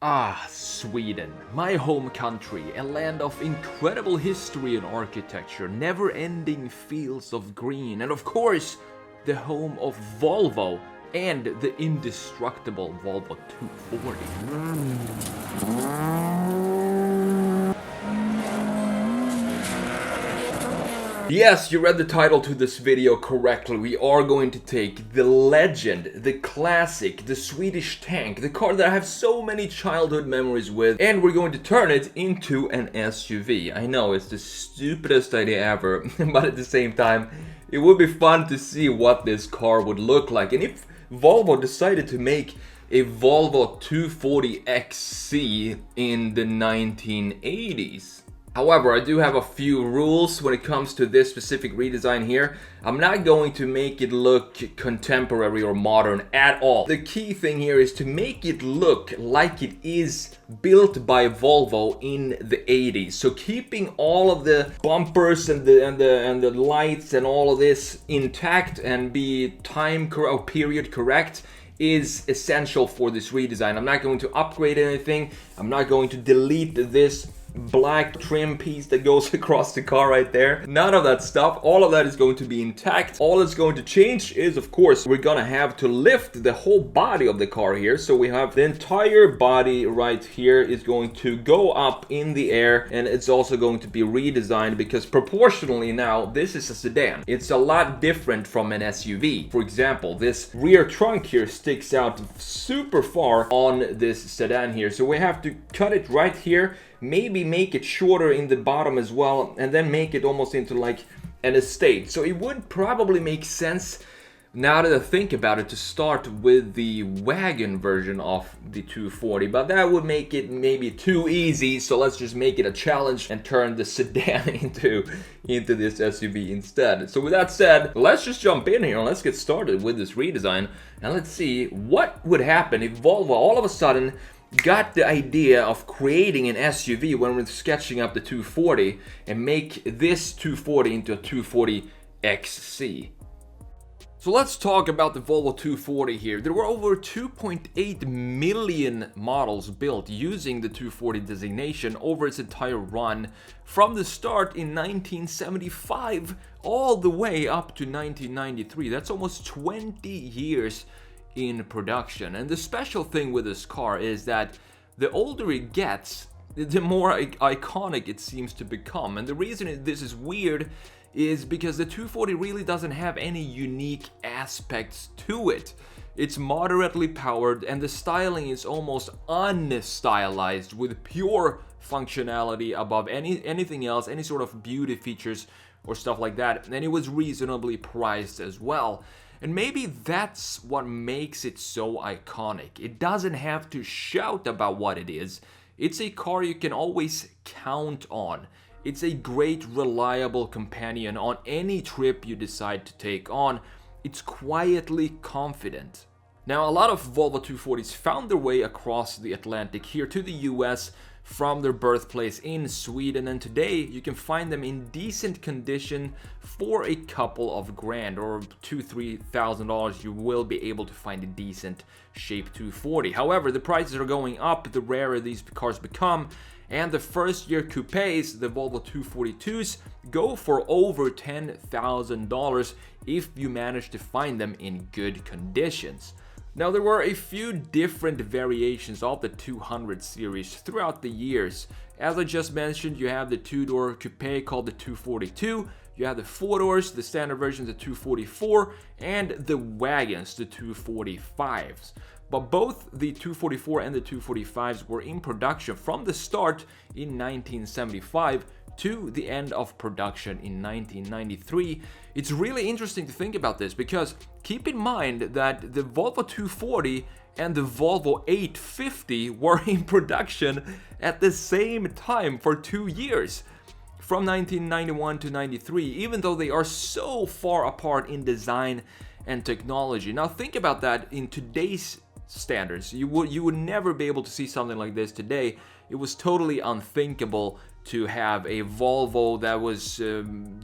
Ah, Sweden, my home country, a land of incredible history and architecture, never-ending fields of green, and of course, the home of Volvo and the indestructible Volvo 240. Yes, you read the title to this video correctly. We are going to take the legend, the classic, the Swedish tank, the car that I have so many childhood memories with, and we're going to turn it into an SUV. I know, it's the stupidest idea ever, but at the same time, it would be fun to see what this car would look like. And if Volvo decided to make a Volvo 240 XC in the 1980s. However, I do have a few rules when it comes to this specific redesign here. I'm not going to make it look contemporary or modern at all. The key thing here is to make it look like it is built by Volvo in the 80s. So keeping all of the bumpers and the lights and all of this intact and be period correct is essential for this redesign. I'm not going to upgrade anything. I'm not going to delete this black trim piece that goes across the car right there. None of that stuff. All of that is going to be intact. All that's going to change is, of course, we're gonna have to lift the whole body of the car here. So we have the entire body right here is going to go up in the air, and it's also going to be redesigned because proportionally now this is a sedan. It's a lot different from an SUV. For example, this rear trunk here sticks out super far on this sedan here. So we have to cut it right here, maybe make it shorter in the bottom as well, and then make it almost into like an estate. So it would probably make sense, now that I think about it, to start with the wagon version of the 240, but that would make it maybe too easy. So let's just make it a challenge and turn the sedan into this SUV instead. So with that said, let's just jump in here and let's get started with this redesign, and let's see what would happen if Volvo all of a sudden got the idea of creating an SUV when we're sketching up the 240 and make this 240 into a 240 XC. So let's talk about the Volvo 240 here. There were over 2.8 million models built using the 240 designation over its entire run, from the start in 1975 all the way up to 1993. That's almost 20 years in production. And the special thing with this car is that the older it gets, the more iconic it seems to become. And the reason this is weird is because the 240 really doesn't have any unique aspects to it. It's moderately powered and the styling is almost unstylized, with pure functionality above anything else, any sort of beauty features or stuff like that. And it was reasonably priced as well. And maybe that's what makes it so iconic. It doesn't have to shout about what it is. It's a car you can always count on. It's a great, reliable companion on any trip you decide to take on. It's quietly confident. Now, a lot of Volvo 240s found their way across the Atlantic here to the US from their birthplace in Sweden, and today you can find them in decent condition for a couple of grand, or $2,000-$3,000. You will be able to find a decent shape 240. However, the prices are going up the rarer these cars become, and the first year coupes, the Volvo 242s, go for over $10,000 if you manage to find them in good conditions. Now, there were a few different variations of the 200 series throughout the years. As I just mentioned, you have the two-door coupe called the 242, you have the four-doors, the standard version, the 244, and the wagons, the 245s. But both the 244 and the 245s were in production from the start in 1975 to the end of production in 1993. It's really interesting to think about this because keep in mind that the Volvo 240 and the Volvo 850 were in production at the same time for 2 years, from 1991 to 93, even though they are so far apart in design and technology. Now think about that in today's standards. You would never be able to see something like this today. It was totally unthinkable to have a Volvo that was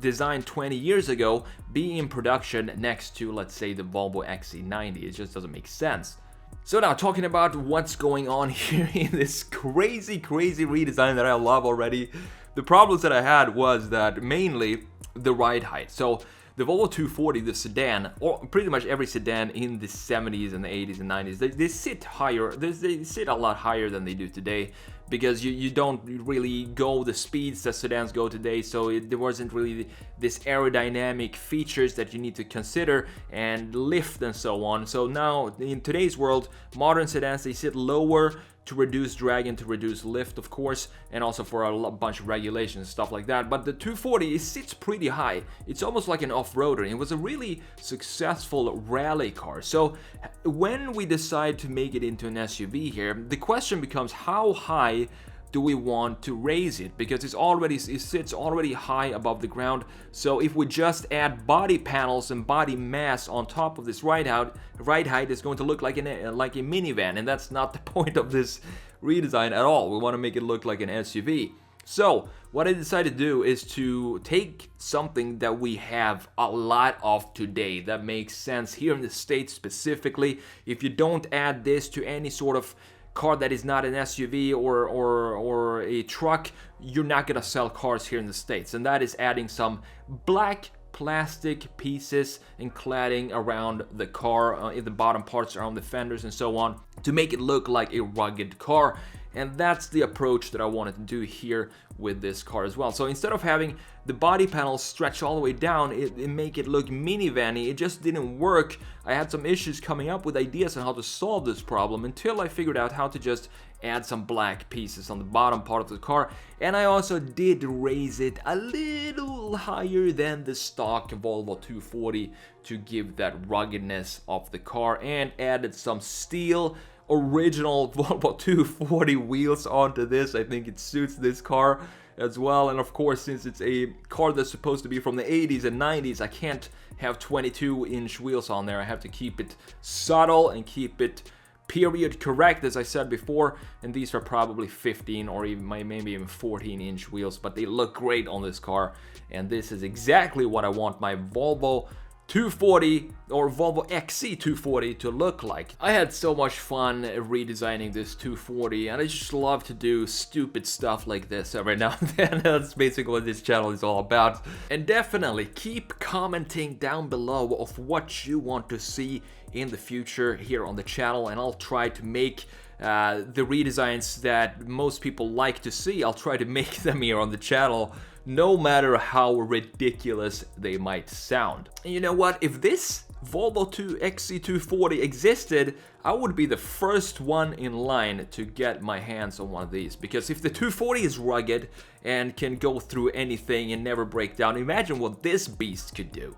designed 20 years ago be in production next to, let's say, the Volvo XC90. It just doesn't make sense. So now, talking about what's going on here in this crazy redesign that I love already. The problems that I had was that mainly the ride height. So the Volvo 240, the sedan, or pretty much every sedan in the 70s and the 80s and 90s, they sit higher, they sit a lot higher than they do today, because you don't really go the speeds that sedans go today, so there wasn't really this aerodynamic features that you need to consider, and lift and so on. So now in today's world, modern sedans, they sit lower to reduce drag and to reduce lift, of course, and also for a bunch of regulations and stuff like that. But the 240, it sits pretty high. It's almost like an off-roader. It was a really successful rally car. So when we decide to make it into an SUV here, the question becomes, how high do we want to raise it? Because it sits already high above the ground. So if we just add body panels and body mass on top of this ride height is going to look like a minivan, and that's not the point of this redesign at all. We want to make it look like an SUV. So what I decided to do is to take something that we have a lot of today that makes sense here in the States specifically. If you don't add this to any sort of car that is not an SUV or a truck, you're not gonna sell cars here in the States, and that is adding some black plastic pieces and cladding around the car, in the bottom parts, around the fenders and so on, to make it look like a rugged car. And that's the approach that I wanted to do here with this car as well. So instead of having the body panels stretch all the way down, it make it look minivan-y, it just didn't work. I had some issues coming up with ideas on how to solve this problem until I figured out how to just add some black pieces on the bottom part of the car. And I also did raise it a little higher than the stock Volvo 240 to give that ruggedness of the car, and added some steel original Volvo 240 wheels onto this. I think it suits this car as well. And of course, since it's a car that's supposed to be from the 80s and 90s, I can't have 22-inch wheels on there. I have to keep it subtle and keep it period correct, as I said before. And these are probably 15 or even maybe even 14-inch wheels, but they look great on this car. And this is exactly what I want my Volvo 240 or Volvo XC240 to look like. I had so much fun redesigning this 240, and I just love to do stupid stuff like this every now and then. That's basically what this channel is all about. And definitely keep commenting down below of what you want to see in the future here on the channel, and I'll try to make the redesigns that most people like to see. I'll try to make them here on the channel, no matter how ridiculous they might sound. And you know what? If this Volvo XC240 existed, I would be the first one in line to get my hands on one of these. Because if the 240 is rugged and can go through anything and never break down, imagine what this beast could do.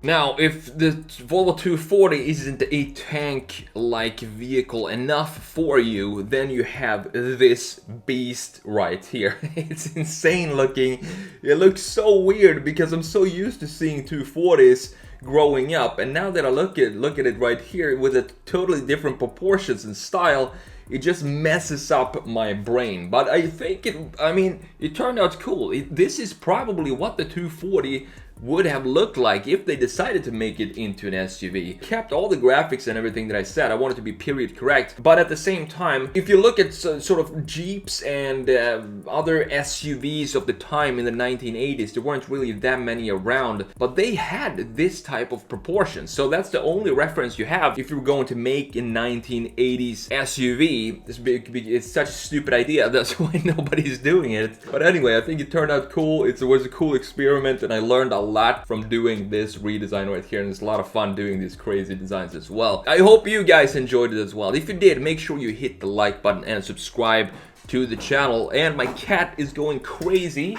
Now, if the Volvo 240 isn't a tank-like vehicle enough for you, then you have this beast right here. It's insane looking. It looks so weird because I'm so used to seeing 240s growing up, and now that I look at it right here with a totally different proportions and style, it just messes up my brain. But I think it turned out cool. This is probably what the 240 would have looked like if they decided to make it into an SUV. Kept all the graphics and everything that I said. I wanted to be period correct, but at the same time, if you look at sort of Jeeps and other SUVs of the time in the 1980s, there weren't really that many around, but they had this type of proportions. So that's the only reference you have if you're going to make a 1980s SUV. It's such a stupid idea, that's why nobody's doing it. But anyway, I think it turned out cool. It was a cool experiment, and I learned a lot from doing this redesign right here, and it's a lot of fun doing these crazy designs as well. I hope you guys enjoyed it as well. If you did, make sure you hit the like button and subscribe to the channel. And my cat is going crazy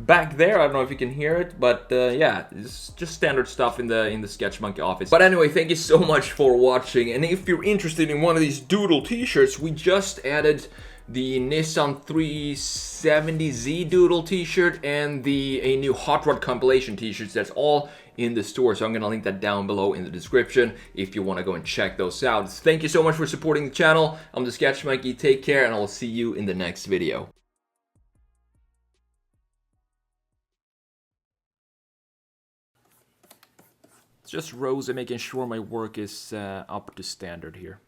back there. I don't know if you can hear it, but yeah, it's just standard stuff in the TheSketchMonkey office. But anyway, thank you so much for watching, and if you're interested in one of these doodle t-shirts, we just added the Nissan 370Z Doodle t-shirt and a new Hot Rod compilation t-shirts. That's all in the store, so I'm gonna link that down below in the description if you want to go and check those out. Thank you so much for supporting the channel. I'm TheSketchMonkey. Take care, and I will see you in the next video. Just rows and making sure my work is up to standard here.